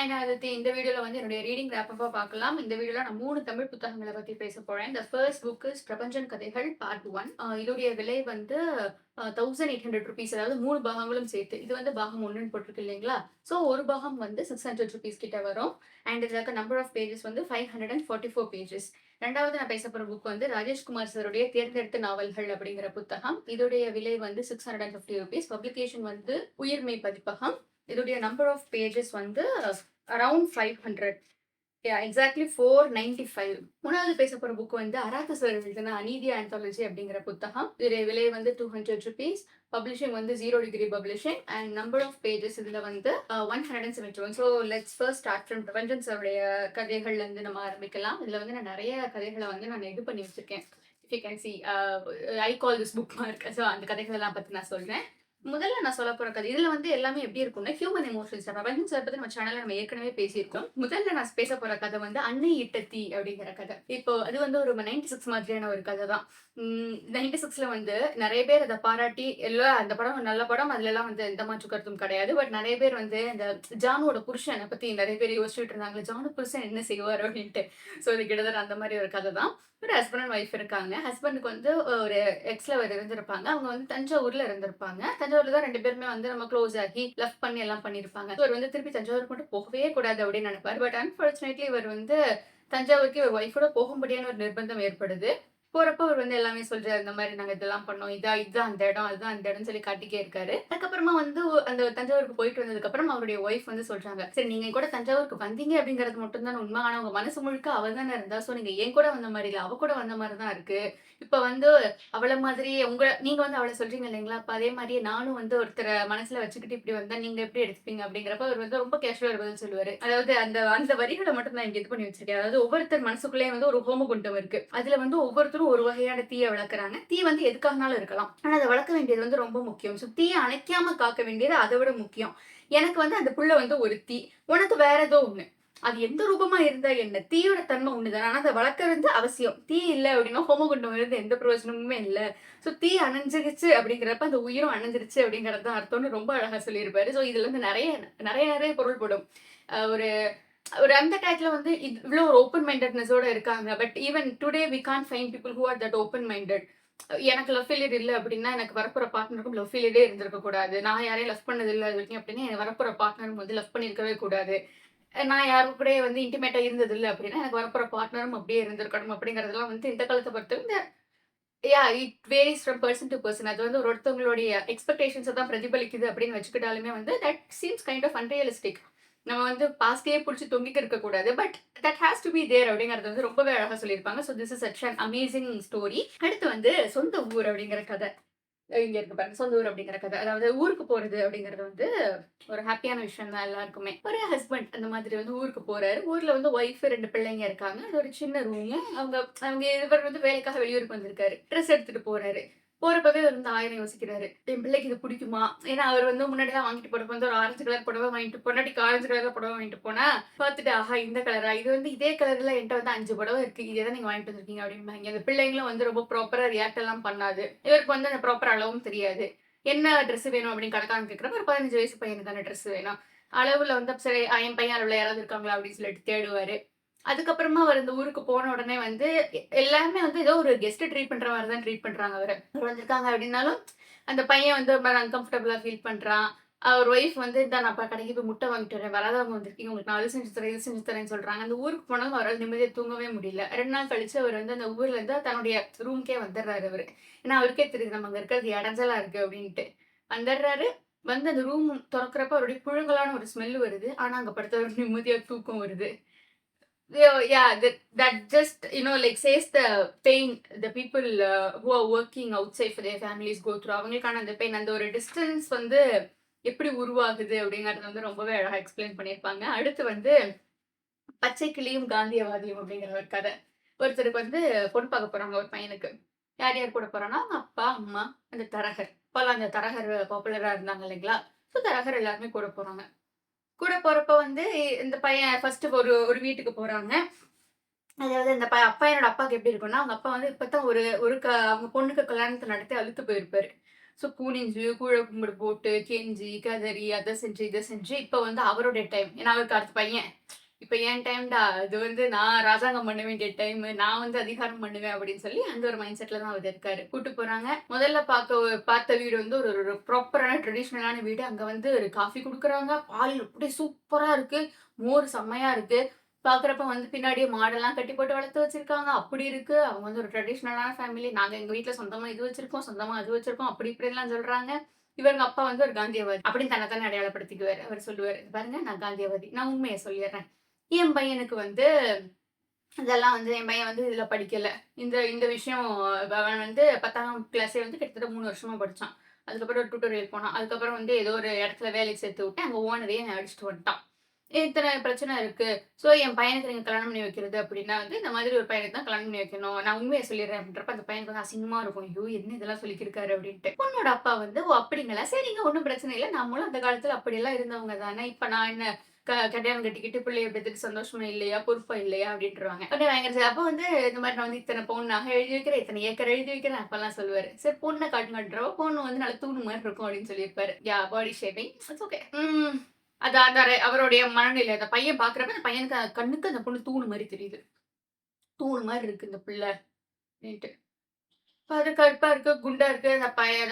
Hi நான் அதித்தி. இந்த வீடியோல வந்து என்னுடைய ரீடிங் ரேப்பப்பா பார்க்கலாம். இந்த வீடியோல நான் 3 தமிழ் புத்தகங்கள பத்தி பேசப் போறேன். The first book is Prapanchan கதைகள் பார்ட் 1. இதோடைய விலை வந்து ₹1800 அதாவது 3 பாகங்களும் சேர்த்து. இது வந்து பாகம் 1ன்னு போட்டிருக்கு இல்லைங்களா? ஸோ ஒரு பாகம் வந்து ₹600 கிட்ட வரும். அண்ட் இதுல இருக்க நம்பர் ஆஃப் பேஜஸ் வந்து 544 பேஜஸ். 2வது நான் பேசப் போற புக் வந்து ராஜேஷ்குமார் சாருடைய தேர்ந்தெடுத்த நாவல்கள் அப்படிங்கிற புத்தகம். இதோடைய விலை வந்து ₹650. பப்ளிகேஷன் வந்து உயிர்மெய் பதிப்பகம். இதோடைய நம்பர் ஆஃப் பேஜஸ் வந்து அரவுண்ட் 500. எக்ஸாக்ட்லி 495. 3வது பேசப் போற புக் வந்து அராத்து சார் எழுதின அநீதி ஆந்தாலஜி அப்படிங்கிற புத்தகம். இதோடைய விலை வந்து ₹200. பப்ளிஷிங் வந்து 0 degree publishing and number of pages இதுல வந்து 171. So let's first start from Prapanchan சாருடைய கதைகள்ல இருந்து நம்ம ஆரம்பிக்கலாம். இதுல வந்து நான் நிறைய கதைகளை வந்து நான் இது பண்ணி வச்சிருக்கேன். If you can see, I call this book mark. So அந்த கதைகள் எல்லாம் பத்தி நான் சொல்றேன். முதல்ல நான் சொல்லப் போற கதை இதுல வந்து எல்லாமே எப்படி இருக்கும்னா ஹியூமன் எமோஷன்ஸ். பிரபஞ்சன் சார் பத்தி நம்ம சேனல்ல நம்ம ஏற்கனவே பேசியிருக்கோம். முதல்ல நான் பேசப் போற கதை வந்து அன்னை இட்ட தீ அப்படிங்கிற கதை. இப்போ அது வந்து ஒரு 96 மாதிரியான ஒரு கதை தான். 96ல வந்து நிறைய பேர் அதை பாராட்டி எல்லாம் அந்த படம் நல்ல படம், அதுல எல்லாம் வந்து எந்த மாற்று கருத்தும் கிடையாது. பட் நிறைய பேர் வந்து இந்த ஜானுவோட புருஷனை பத்தி நிறைய பேர் யோசிச்சுட்டு இருந்தாங்க. ஜானு புருஷன் என்ன செய்வார் அப்படின்ட்டு. ஸோ இது கிட்டத்தட்ட அந்த மாதிரி ஒரு கதை தான். ஒரு ஹஸ்பண்ட் அண்ட் ஒய்ஃப் இருக்காங்க. ஹஸ்பண்டுக்கு வந்து ஒரு எக்ஸ் லவர் இருந்திருப்பாங்க. அவங்க வந்து தஞ்சாவூர்ல இருந்திருப்பாங்க. தஞ்சாவூர்ல தான் 2 பேருமே வந்து நம்ம க்ளோஸ் ஆகி லவ் பண்ணி எல்லாம் பண்ணியிருப்பாங்க. இவர் வந்து திருப்பி தஞ்சாவூருக்கு மட்டும் போகவே கூடாது அப்படின்னு நினைப்பாரு. பட் அன்பார்ச்சுனேட்லி இவர் வந்து தஞ்சாவூருக்கு இவர் ஒய்ஃபோட போகும்படியான ஒரு நிர்பந்தம் ஏற்படுது. போறப்ப அவர் வந்து எல்லாமே சொல்றாரு. இந்த மாதிரி நாங்க இதெல்லாம் பண்ணோம். இதுதான் அந்த இடம், அதுதான் அந்த இடம்னு சொல்லி காட்டிக்கே இருக்காரு. அதுக்கப்புறமா வந்து அந்த தஞ்சாவூருக்கு போயிட்டு வந்ததுக்கு அப்புறம் அவருடைய ஒய்ஃப் வந்து சொல்றாங்க, சரி நீங்க கூட தஞ்சாவூருக்கு வந்தீங்க அப்படிங்கிறது மட்டும் தான் உண்மை. ஆனா உங்க மனசு முழுக்க அவ தானே இருந்தா. சோ நீங்க என் கூட வந்த மாதிரி இல்ல, அவ கூட வந்த மாதிரி தான் இருக்கு. இப்ப வந்து அவள மாதிரி நீங்க வந்து அவள சொல்றீங்க இல்லைங்களா? அப்ப அதே மாதிரியே நானும் வந்து ஒருத்தர மனசுல வச்சுக்கிட்டு இப்படி வந்தா நீங்க எப்படி எடுத்துப்பீங்க அப்படிங்கிறப்ப அவர் வந்து ரொம்ப கேஷுவலா பதில் சொல்லுவாரு. அதாவது அந்த அந்த வரிகளை மட்டும் நான் இங்க இது பண்ணி வச்சிருக்கேன். அதாவது ஒவ்வொருத்தர் மனசுக்குள்ளேயே வந்து ஒரு ஹோமகுண்டம் இருக்கு. அதுல வந்து ஒவ்வொருத்தரும் ஒரு வகையான தீய வளர்க்குறாங்க. தீ வந்து எதுக்காகனாலும் இருக்கலாம். ஆனா அதை வளர்க்க வேண்டியது வந்து ரொம்ப முக்கியம். ஸோ தீய அணைக்காம காக்க வேண்டியது அதை விட முக்கியம். எனக்கு வந்து அந்த புள்ள வந்து ஒரு தீ. உனக்கு வேற ஏதோ ஒண்ணு. அது எந்த ரூபமா இருந்தா என்ன? தீயோட தன்மை ஒண்ணுதான். ஆனா அதை வளர்க்கறது அவசியம். தீ இல்ல அப்படின்னா ஹோமகுண்டம் இருந்து எந்த பிரயோஜனமுமே இல்ல. ஸோ தீ அணைஞ்சிருச்சு அப்படிங்கிறப்ப அந்த உயிரும் அணைஞ்சிருச்சு அப்படிங்கிறது தான் அர்த்தம்னு ரொம்ப அழகா சொல்லியிருப்பாரு. ஸோ இதுல இருந்து நிறைய நிறைய நிறைய பொருள்படும். ஒரு ஒரு அந்த டயத்துல வந்து இவ்ளோ ஒரு ஓப்பன் மைண்டட்னஸோட இருக்காங்க. But even today we can't find people who are that open minded. எனக்கு லவ் ஃபெயிலியர் இல்ல அப்படின்னா, எனக்கு வரப்போற பார்ட்னருக்கும் லவ் ஃபெயிலியரே இருந்திருக்க கூடாது. நான் யாரையும் லவ் பண்ணது இல்ல இதுவரைக்கும் அப்படின்னா, எனக்கு வரப்போற பார்ட்னரும் வந்து லவ் பண்ணியிருக்கவே கூடாது. நான் யாரு கூடயும் வந்து இன்டிமேட்டா இருந்தது இல்ல அப்படின்னா, எனக்கு வரப்போற பார்ட்னரும் அப்படியே இருந்திருக்கணும் அப்படிங்கிறதெல்லாம் வந்து இந்த காலத்த பொறுத்தவரைக்கும் it varies from person to person. அது வந்து ஒருத்தவங்களுடைய எக்ஸ்பெக்டேஷன்ஸ தான் பிரதிபலிக்குது அப்படின்னு வச்சுக்கிட்டாலுமே வந்து that seems kind of unrealistic. நம்ம வந்து பாஸ்டே புடிச்சு தொங்கிட்டு இருக்கக்கூடாது. But that has to be there அப்படிங்கிறது வந்து ரொம்பவே அழகா சொல்லியிருப்பாங்க. So this is such an amazing story. அடுத்து வந்து சொந்த ஊர் அப்படிங்கிற கதை. இங்க இருக்கு பாருங்க. சொந்த ஊர் அப்படிங்கிற கதை. அதாவது ஊருக்கு போறது அப்படிங்கிறது வந்து ஒரு ஹாப்பியான விஷயம் தான் எல்லாருக்குமே. ஒரு ஹஸ்பண்ட் அந்த மாதிரி வந்து ஊருக்கு போறாரு. ஊர்ல வந்து ஒய்ஃப் 2 பிள்ளைங்க இருக்காங்க. அது ஒரு சின்ன ரூமு. அவங்க அவங்க இவர் வந்து வேலைக்காக வெளியூருக்கு வந்திருக்காரு. ட்ரெஸ் எடுத்துட்டு போறாரு. போறப்பவே அவர் வந்து 1000 யோசிக்கிறாரு. என் பிள்ளைக்கு இது பிடிக்குமா? ஏன்னா அவர் வந்து முன்னாடிலாம் வாங்கிட்டு போறப்ப வந்து ஒரு ஆரஞ்சு கலர் புடவை வாங்கிட்டு பொண்டாட்டிக்கு ஆரஞ்சு கலர்ல புடவை வாங்கிட்டு போனா, பார்த்துட்டு ஆஹா இந்த கலரா? இது வந்து இதே கலர்ல என்ட்ட வந்து 5 புடவை இருக்கு. இதே தான் நீங்க வாங்கிட்டு வந்திருக்கீங்க அப்படிம்பாங்க. அந்த பிள்ளைங்களும் வந்து ரொம்ப ப்ராப்பரா ரியாக்ட் எல்லாம் பண்ணாது. இவருக்கு வந்து அந்த ப்ராப்பர் அளவும் தெரியாது. என்ன ட்ரெஸ் வேணும் அப்படின்னு கடைக்காரன் கேட்கிறப்ப ஒரு 15 வயசு பையனுக்கு தானே ட்ரெஸ் வேணும். அளவுல வந்து சரி என் பையன் அளவுல யாராவது இருக்காங்களா அப்படின்னு சொல்லிட்டு தேடுவாரு. அதுக்கப்புறமா அவர் இந்த ஊருக்கு போன உடனே வந்து எல்லாருமே வந்து ஏதோ ஒரு கெஸ்ட் ட்ரீட் பண்ற மாதிரி தான் ட்ரீட் பண்றாங்க அவர. அவர் வந்திருக்காங்க அப்படின்னாலும், அந்த பையன் வந்து ரொம்ப அன்கம்ஃபர்டபுளா ஃபீல் பண்றான். அவர் ஒய்ஃப் வந்து இந்தா நான் கடைக்கு போய் முட்டை வாங்கிட்டு வரேன். வராதவங்க வந்திருக்கீங்க. உங்களுக்கு நான் அது செஞ்சு தரேன், இது செஞ்சு தரேன்னு சொல்றாங்க. அந்த ஊருக்கு போனாலும் அவரால நிம்மதியா தூங்கவே முடியல. 2 நாள் கழிச்சு அவர் வந்து அந்த ஊர்ல இருந்து தன்னுடைய ரூம்க்கே வந்துடுறாரு அவரு. ஏன்னா அவருக்கே தெரியுது நம்ம அங்க இருக்கிறது இடைஞ்சலா இருக்கு அப்படின்ட்டு. வந்துடுறாரு. வந்து அந்த ரூம் தொறக்கிறப்ப அவருடைய புழுங்கலான ஒரு ஸ்மெல் வருது. ஆனா அங்க படுத்தவருக்கு நிம்மதியா தூக்கம் வருது. Yeah, that just, like says the pain the people who are working outside for their families go through. அவங்களுக்கான அந்த பெயின், அந்த ஒரு டிஸ்டன்ஸ் வந்து எப்படி உருவாகுது அப்படிங்கறது வந்து ரொம்பவே அழகா எக்ஸ்பிளைன் பண்ணியிருப்பாங்க. அடுத்து வந்து பச்சை கிளியும் காந்தியவாதியும் அப்படிங்கிற ஒரு கதை. ஒருத்தருக்கு வந்து பொண்ணு பார்க்க போறாங்க ஒரு பையனுக்கு. யார் யார் கூட போறான்னா, அவங்க அப்பா, அம்மா, அந்த தரகர். அப்போலாம் அந்த தரகர் பாப்புலரா இருந்தாங்க இல்லைங்களா? ஸோ தரகர் எல்லாருமே கூட போறாங்க. கூட போறப்ப வந்து இந்த பையன் ஃபர்ஸ்ட் ஒரு ஒரு வீட்டுக்கு போறாங்க. அதாவது இந்த பையனோட அப்பாவுக்கு எப்படி இருக்கும்னா, அவங்க அப்பா வந்து இப்பதான் ஒரு ஒரு அவங்க பொண்ணுக்கு கல்யாணத்த நடத்தி அலுத்து போயிருப்பாரு. ஸோ குனிஞ்சு, கூழ கும்பிடு போட்டு, கெஞ்சி, கதறி, அத செஞ்சு, இத செஞ்சு, இப்ப வந்து அவருடைய டைம். ஏன்னா அவருக்கு அடுத்த பையன். இப்ப என் டைம்டா. இது வந்து நான் ராஜாங்கம் பண்ண வேண்டிய டைமு. நான் வந்து அதிகாரம் பண்ணுவேன் அப்படின்னு சொல்லி, அந்த ஒரு மைண்ட் செட்ல தான் அவரு இருக்காரு. கூட்டு போறாங்க. முதல்ல பார்த்த வீடு வந்து ஒரு ஒரு ப்ராப்பரான ட்ரெடிஷனலான வீடு. அங்க வந்து ஒரு காஃபி குடுக்குறாங்க. பால் அப்படியே சூப்பரா இருக்கு. மோர் செம்மையா இருக்கு. பார்க்குறப்ப வந்து பின்னாடியே மாடெல்லாம் கட்டி போட்டு வளர்த்து வச்சிருக்காங்க. அப்படி இருக்கு. அவங்க வந்து ஒரு ட்ரெடிஷனலான ஃபேமிலி. நாங்க எங்க வீட்ல சொந்தமா இது வச்சிருக்கோம், சொந்தமா அது வச்சிருக்கோம். அப்படி இப்படின்லாம் சொல்றாங்க. இவங்க அப்பா வந்து ஒரு காந்தியவாதி. அப்படின்னு தன்ன தானே அடையாளப்படுத்திக்குவாரு. அவர் சொல்லுவாரு, "இங்க பாருங்க நான் காந்தியவாதி. நான் உண்மைய சொல்லிர்றேன். என் பையனுக்கு வந்து இதெல்லாம் வந்து என் பையன் வந்து இதுல படிக்கல. இந்த இந்த விஷயம் அவன் வந்து 10ஆம் கிளாஸே வந்து கிட்டத்தட்ட 3 வருஷமா படிச்சான். அதுக்கப்புறம் ஒரு டியூட்டோரியல் போனான். அதுக்கப்புறம் வந்து ஏதோ ஒரு இடத்துல வேலைக்கு சேர்த்து விட்டேன். அங்க ஓனரே என்னை அடிச்சுட்டு வந்துட்டான். இத்தனை பிரச்சனை இருக்கு. ஸோ என் பையனுக்கு நீங்க கல்யாணம் பண்ணி வைக்கிறது அப்படின்னா வந்து, இந்த மாதிரி ஒரு பையனுக்கு தான் கல்யாணம் பண்ணி வைக்கணும். நான் உண்மைய சொல்லிடுறேன் அப்படின்றப்ப, அந்த பையனுக்கு வந்து அசிங்கமா இருக்கும். ஐயோ! என்ன இதெல்லாம் சொல்லிக்கிருக்காரு அப்படின்ட்டு. பொண்ணோட அப்பா வந்து, ஓ! அப்படிங்களா? சரிங்க ஒண்ணும் பிரச்சனை இல்ல. நம்மளும் அந்த காலத்துல அப்படியெல்லாம் இருந்தவங்க தானே. இப்ப நான் என்ன கல்யாணம் கட்டிக்கிட்டு பிள்ளைய பெத்துட்டு சந்தோஷமா இல்லையா? பொறுப்பா இல்லையா? அப்படின்ருவாங்க. உடனே பயங்கர அப்ப வந்து இந்த மாரி நான் வந்து இத்தனை பவுன் நகை எழுதி வைக்கிறேன், இத்தனை ஏக்கர் எழுதி வைக்கிறேன் அப்பல்லாம் சொல்லுவாரு. சரி பொண்ண காட்டுங்கன்றப்ப, பொண்ணு வந்து நல்ல தூணு மாரி இருக்கும் அப்படின்னு சொல்லியிருப்பாரு. பாடி ஷேப்பிங். It's okay. அது அந்த அவருடைய மனநிலை. அந்த பையன் பார்க்குறப்ப, அந்த பையனுக்கு கண்ணுக்கு அந்த பொண்ணு தூணு மாரி தெரியுது. தூணு மாரி இருக்கு இந்த பிள்ள அப்டின்ட்டு. பாரு கருப்பா இருக்கு, குண்டா இருக்கு. அந்த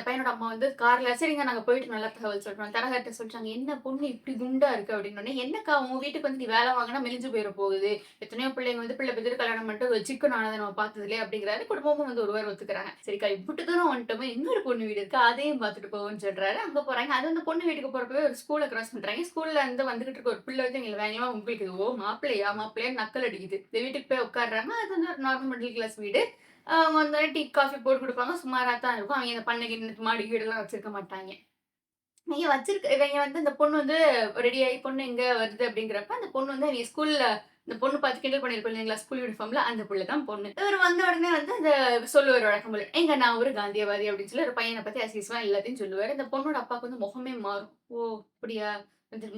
பையனோட அம்மா வந்து கார்ல சரிங்க நாங்க போயிட்டு நல்லா தகவல் சொல்றோம். தரகர்ட்ட சொல்லிட்டாங்க. "என்ன பொண்ணு இப்படி குண்டா இருக்கு?" அப்படின்னோனே, "என்னக்கா உன் வீட்டுக்கு வந்து நீ வேலை வாங்குனா மெலிஞ்சு போயிற போகுது. எத்தனையோ பிள்ளைங்க வந்து பிள்ளை பெத்துட்டு கல்யாணம் பண்ணிட்டு ஒரு சிக்கன் ஆனத நம்ம பார்த்ததில்லையே" அப்படிங்கிறாரு. குடும்பமும் வந்து ஒருவாறு ஒத்துக்கிறாங்க. சரிக்கா இம்புட்டு தூரம் வந்துட்டோமே, இன்னொரு பொண்ணு வீடு இருக்கு. அதையும் பார்த்துட்டு போவோம்ன்னு சொல்றாரு. அங்க போறாங்க. அது அந்த பொண்ணு வீட்டுக்கு போறப்பவே ஒரு ஸ்கூல கிராஸ் பண்றாங்க. ஸ்கூல்ல இருந்து வந்துகிட்டு இருக்க ஒரு பிள்ளை வந்து எங்கள வேகமா உங்களுக்கு "ஓ மாப்பிள்ளையா? மாப்பிள்ளையான்னு" நக்கல் அடிக்குது. இந்த வீட்டுக்கு போய் உட்கார்றாங்க. அது வந்து ஒரு நார்மல் மிடில் கிளாஸ் வீடு. அவங்க வந்தோனே டீ, காஃபி போட்டு குடுப்பாங்க. சுமாரா தான் இருக்கும். அவைங்க இந்த பண்ணை கிண்ண மாடி வீடுலாம் வச்சிருக்க மாட்டாய்ங்க. இவைங்க வந்து இந்த பொண்ணு வந்து ரெடி ஆயி பொண்ணு எங்க வருது அப்படிங்கிறப்ப, அந்த பொண்ணு வந்து அவைங்க ஸ்கூல்ல இந்த பொண்ணு பார்த்து கிண்டல் பண்ணியிருக்கோம் இல்லைங்களா? ஸ்கூல் யூனிஃபார்ம்ல அந்த புள்ள தான் பொண்ணு. இவரு வந்த உடனே வந்து அந்த சொல்லுவாரு வழக்கம் போல. "ஏங்க நான் ஒரு காந்தியவாதி" அப்படின்னு சொல்லி ஒரு பையன பத்தி அசிங்கமா எல்லாத்தையும் சொல்லுவாரு. இந்த பொண்ணோட அப்பாவுக்கு வந்து முகமே மாறும். "ஓ! அப்படியா?"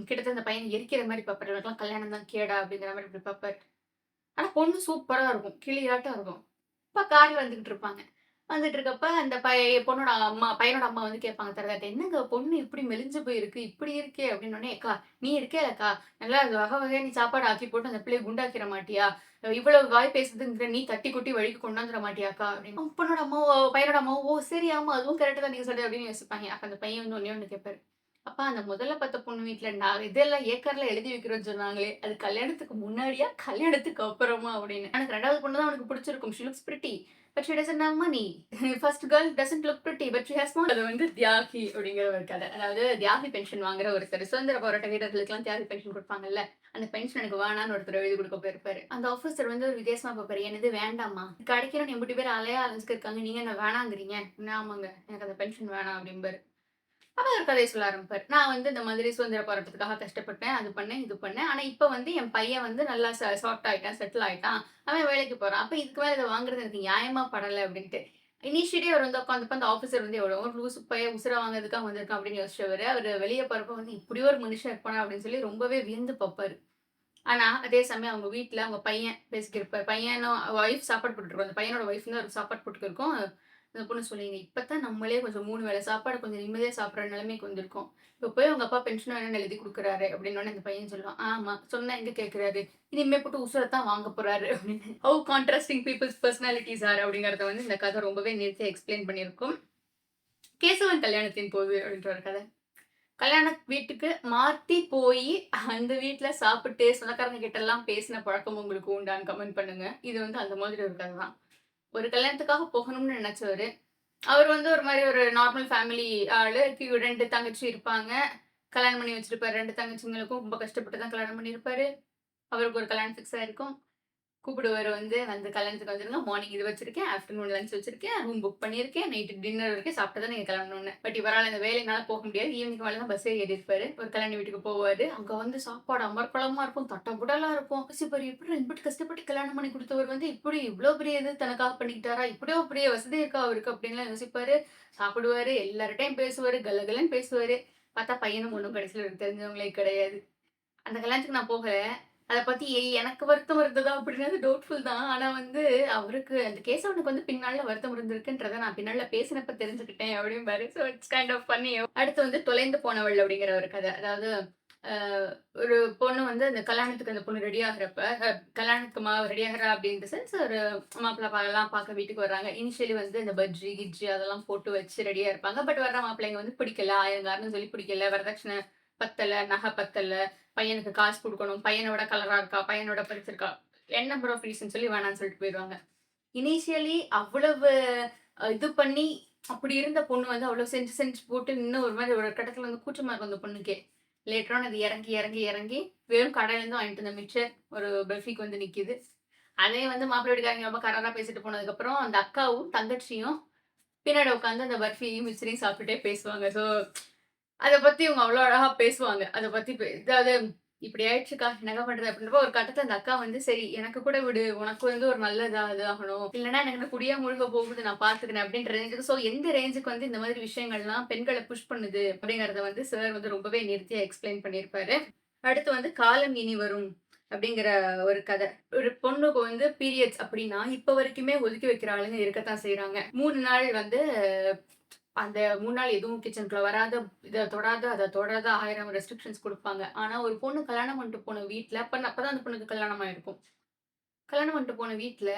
கிட்டத்தட்ட இந்த பையன எரிக்கிற மாரி பார்ப்பாரு. "இவனுக்கெல்லாம் கல்யாணம் தான் கேடா?" அப்படிங்கிற மாரி இப்படி பார்ப்பாரு. ஆனா பொண்ணு சூப்பரா இருக்கும். கிளியாட்டம் இருக்கும். அப்பா கார்ல வந்துகிட்டு இருப்பாங்க. வந்துட்டு இருக்கப்ப அந்த பையனோட அம்மா வந்து கேட்பாங்க தரகர்ட்ட, "என்னங்க பொண்ணு இப்படி மெலிஞ்சு போயிருக்கு, இப்படி இருக்கே?" அப்படின்னோனே, "அக்கா நீ இருக்கேலக்கா, நல்லா வகை வகையா நீ சாப்பாடு ஆக்கி போட்டு அந்த பிள்ளைய குண்டாக்கிற மாட்டியா? இவ்வளவு வாய் பேசுதுங்கிற நீ தட்டி கொட்டி வழிக்கு கொண்டாந்துர மாட்டியாக்கா?" அப்படின்னு. பையனோட அம்மாவும், "ஓ! சரி ஆமா அதுவும் கரெக்ட் தான் நீங்க சொல்றது" அப்படின்னு யோசிப்பாங்க. அப்ப அந்த பையன் வந்து ஒண்ணே ஒண்ணு கேட்பாரு. "அப்பா அந்த முதல்ல பார்த்த பொண்ணு வீட்ல நான் இதெல்லாம் ஏக்கர்ல எழுதி வைக்கிறோம்னு சொன்னாங்களே, அது கல்யாணத்துக்கு முன்னாடியா? கல்யாணத்துக்கு அப்புறமா?" அப்படின்னு. எனக்கு 2வது பொண்ணு தான் அவனுக்கு பிடிச்சிருக்கும். She looks pretty. But she doesn't have money. First girl doesn't look pretty but she has more. அது வந்து தியாகி அப்படிங்கிற ஒரு கதை. அதாவது தியாகி பென்ஷன் வாங்குற ஒருத்தர். சுதந்திர போராட்ட வீரர்களுக்கெல்லாம் தியாகி பென்ஷன் குடுப்பாங்கல்ல. அந்த பென்ஷன் எனக்கு வேணான்னு ஒருத்தர் எழுதி குடுக்க போயிருப்பாரு. அந்த ஆஃபீசர் வந்து ஒரு வித்தியாசமா பார்ப்பாரு. "என்னது வேண்டாமா? கிடைக்கிறோன்னு எம்புட்டு பேர் அலைய ஆரம்பிச்சிருக்காங்க. நீங்க என்ன வேணாங்கிறீங்க?" "ஆமாங்க. எனக்கு அந்த பென்ஷன் வேணாம்" அப்படிம்பாரு. அப்ப ஒரு கதைய சொல்ல ஆரம்பிப்பாரு. நான் வந்து இந்த மாதிரி சுதந்திர போராட்டத்துக்காக கஷ்டப்பட்டேன். அது பண்ணேன், இது பண்ணேன். ஆனா இப்ப வந்து என் பையன் வந்து நல்லா சார்ட் ஆயிட்டான், செட்டில் ஆயிட்டான். அவன் வேலைக்கு போறான். அப்ப இதுக்கு மேல இத வாங்குறது எனக்கு நியாயமா படல அப்டின்ட்டு. இனிஷியலி அவர் வந்து உட்கார்ந்தப்ப அந்த ஆஃபீசர் வந்து எவ்வளவோ லூசு பையன் உசுர வாங்குறதுக்கா வந்திருக்கான் அப்டின்னு யோசிச்சவரு, அவரு வெளிய போறப்ப வந்து இப்படி ஒரு மனுஷன் இருப்பானா அப்டின்னு சொல்லி ரொம்பவே வியந்து பார்ப்பாரு. ஆனா அதே சமயம் அவங்க வீட்ல அவங்க பையன் பேசிக்கிருப்பார். பையனும் ஒய்ஃப் சாப்பாடு போட்டுருக்கும். அந்த பையனோட ஒய்ஃப் தான் அவருக்கு சாப்பாடு போட்டுருக்கும். அந்த பொண்ணு சொல்லிங்க, "இப்பதான் நம்மளே கொஞ்சம் 3 வேள சாப்பாடு கொஞ்சம் நிம்மதியா சாப்பிடுற நிலைமைக்கு வந்திருக்கோம். இப்ப போய் உங்க அப்பா பென்ஷன் வேணும்னு எழுதி குடுக்குறாரு." அப்படின்னோனே அந்த பையன் சொல்லுவான், "ஆமா. சொன்னா எங்க கேட்கிறாரு? இனிமே போட்டு உசுரத்தான் வாங்க போறாரு." அப்படின்னு. ஹவ் கான்ட்ராஸ்டிங் பீப்பிள்ஸ் பெர்சனாலிட்டீஸ் ஆர் அப்படிங்கிறத வந்து இந்த கதை ரொம்பவே நேர்த்தியா எக்ஸ்பிளைன் பண்ணியிருக்கும். கேசவன் கல்யாணத்தின் போது அப்படின்ற ஒரு கதை. கல்யாண வீட்டுக்கு மாத்தி போயி, அந்த வீட்ல சாப்பிட்டு சொந்தக்காரங்க கிட்டலாம் பேசின பழக்கம் உங்களுக்கு உண்டான்னு கமெண்ட் பண்ணுங்க. இது வந்து அந்த மாதிரி ஒரு கதை தான். ஒரு கல்யாணத்துக்காக போகணும்னு நெனச்சவரு. அவரு வந்து ஒரு மாரி ஒரு நார்மல் ஃபேமிலி ஆளு. 2 தங்கச்சி இருப்பாங்க. கல்யாணம் பண்ணி வச்சிருப்பாரு. 2 தங்கச்சிங்களுக்கும் ரொம்ப கஷ்டப்பட்டு தான் கல்யாணம் பண்ணியிருப்பாரு. அவருக்கு ஒரு கல்யாணம் ஃபிக்ஸ் ஆயிருக்கும். கூப்பிடுவாரு வந்து கல்யாணத்துக்கு வந்துருங்க. மார்னிங் இது வச்சிருக்கேன். ஆஃப்டர்நூன் லஞ்ச் வச்சிருக்கேன். ரூம் புக் பண்ணியிருக்கேன். நைட்டு டின்னர் வரைக்கும் சாப்பிட்டு தான் நீங்க கிளம்பணும்னு. பட் இவரால இந்த வேலைனால போக முடியாது. ஈவினிங் மேல தான் பஸ்ஸே ஏறியிருப்பாரு. ஒரு கல்யாண வீட்டுக்கு போவாரு. அங்க வந்து சாப்பாடு அமர்க்களமா இருக்கும். தட்டபுடலா இருக்கும். யோசிப்பாரு எப்புட்றா இம்புட்டு கஷ்டப்பட்டு கல்யாணம் பண்ணி குடுத்தவர் வந்து இப்படி இவ்ளோ பெரிய இது தனக்காக பண்ணிக்கிட்டாரா? இப்படியோ பெரிய வசதி இருக்கா அவருக்கு? அப்படின்லாம் யோசிப்பாரு. சாப்பிடுவாரு. எல்லார்ட்டயும் பேசுவாரு. கலகலன்னு பேசுவாரு. பார்த்தா பையனும் பொண்ணும் கடைசில அவருக்கு தெரிஞ்சவங்களே கிடையாது. அந்த கல்யாணத்துக்கு நான் போகல. அத பத்தி எனக்கு வருத்தம் இருந்ததா அப்படின்றது டவுட்ஃபுல் தான். ஆனா வந்து அவருக்கு அந்த கேசவனுக்கு வந்து பின்னால வருத்தம் இருந்திருக்குன்றத நான் பின்னால பேசினப்ப தெரிஞ்சுக்கிட்டேன் அப்படிம்பாரு. So it's kind of funny. அடுத்து வந்து தொலைந்து போனவள் அப்படிங்கிற ஒரு கதை. அதாவது அ ஒரு பொண்ணு வந்து அந்த கல்யாணத்துக்கு அந்த பொண்ணு ரெடி ஆகுறப்ப, கல்யாணத்துக்கு ரெடி ஆகுறா அப்படி இன் த சென்ஸ் ஒரு மாப்பிள்ளை எல்லாம் பார்க்க வீட்டுக்கு வர்றாங்க. இனிஷியலி வந்து இந்த பஜ்ஜி, கிஜ்ஜி அதெல்லாம் போட்டு வச்சு ரெடியா இருப்பாங்க. பட் வர்ற மாப்பிள்ளைங்க வந்து பிடிக்கல, ஆயிரங்காரணம் சொல்லி பிடிக்கல, வரதட்சணை பத்தல, நகை பத்தல, பையனுக்கு காசு குடுக்கணும், பையனோட கலரா இருக்கா, பையனோட படிச்சிருக்கா, என் நம்பர் ஆஃப் ரீசன் சொல்லி வேணான்னு சொல்லிட்டு போயிருவாங்க. இனிஷியலி அவ்வளவு இது பண்ணி அப்படி இருந்த பொண்ணு வந்து அவ்வளவு செஞ்சு செஞ்சு போட்டு இன்னும் ஒரு மாரி ஒரு கட்டத்துல வந்து கூச்சமா இருக்கும் அந்த பொண்ணுக்கே. லேட்டர் ஆன் அது இறங்கி, இறங்கி, இறங்கி வெறும் கடையிலேருந்து வாங்கிட்டு வந்த மிக்சர் ஒரு பர்ஃபிக்கு வந்து நிக்குது. அதே வந்து மாப்பிள்ளை வீட்டுக்காரங்க ரொம்ப கராரா பேசிட்டு போனதுக்கப்புறம், அந்த அக்காவும், தங்கச்சியும் பின்னாடி உட்காந்து அந்த பர்ஃபியும், மிக்சரையும் சாப்பிட்டுட்டே பேசுவாங்க. ஸோ அத பத்தி இவங்க அவ்ளோ அழகா பேசுவாங்க. அத பத்தி அதாவது "இப்படி ஆயிடுச்சுக்கா, என்னக்கா பண்றது?" அப்படின்றப்போ ஒரு கட்டத்துல அந்த அக்கா வந்து, "சரி எனக்கு கூட விடு. உனக்கு வந்து ஒரு நல்ல இது ஆகணும். இல்லன்னா எனக்கு இந்த குடியா முழுக போகுது. நான் பார்த்துக்கிறேன்." அப்படின்ற ரேஞ்சுக்கு ஸோ எந்த ரேஞ்சுக்கு வந்து இந்த மாதிரி விஷயங்கள்லாம் பெண்கள புஷ் பண்ணுது அப்படிங்கிறத வந்து சார் வந்து ரொம்பவே நேர்த்தியா எக்ஸ்பிளைன் பண்ணியிருப்பாரு. அடுத்து வந்து "காலம் இனி வரும்" அப்படிங்கிற ஒரு கதை. ஒரு பொண்ணுக்கு வந்து பீரியட்ஸ் அப்படின்னா, இப்ப வரைக்குமே ஒதுக்கி வைக்கிற ஆளுங்க இருக்கத்தான் செய்றாங்க. 3 நாள் வந்து அந்த 3 நாள் எதுவும் கிச்சனுக்குள்ள வராத, இத தொடாத, அத தொடாத 1000 ரெஸ்ட்ரிக்ஷன்ஸ் குடுப்பாங்க. ஆனா, ஒரு பொண்ணு கல்யாணம் பண்ணிட்டு போன வீட்ல அப்பதான் அந்த பொண்ணுக்கு கல்யாணம் ஆயிருக்கும். கல்யாணம் பண்ணிட்டு போன வீட்ல,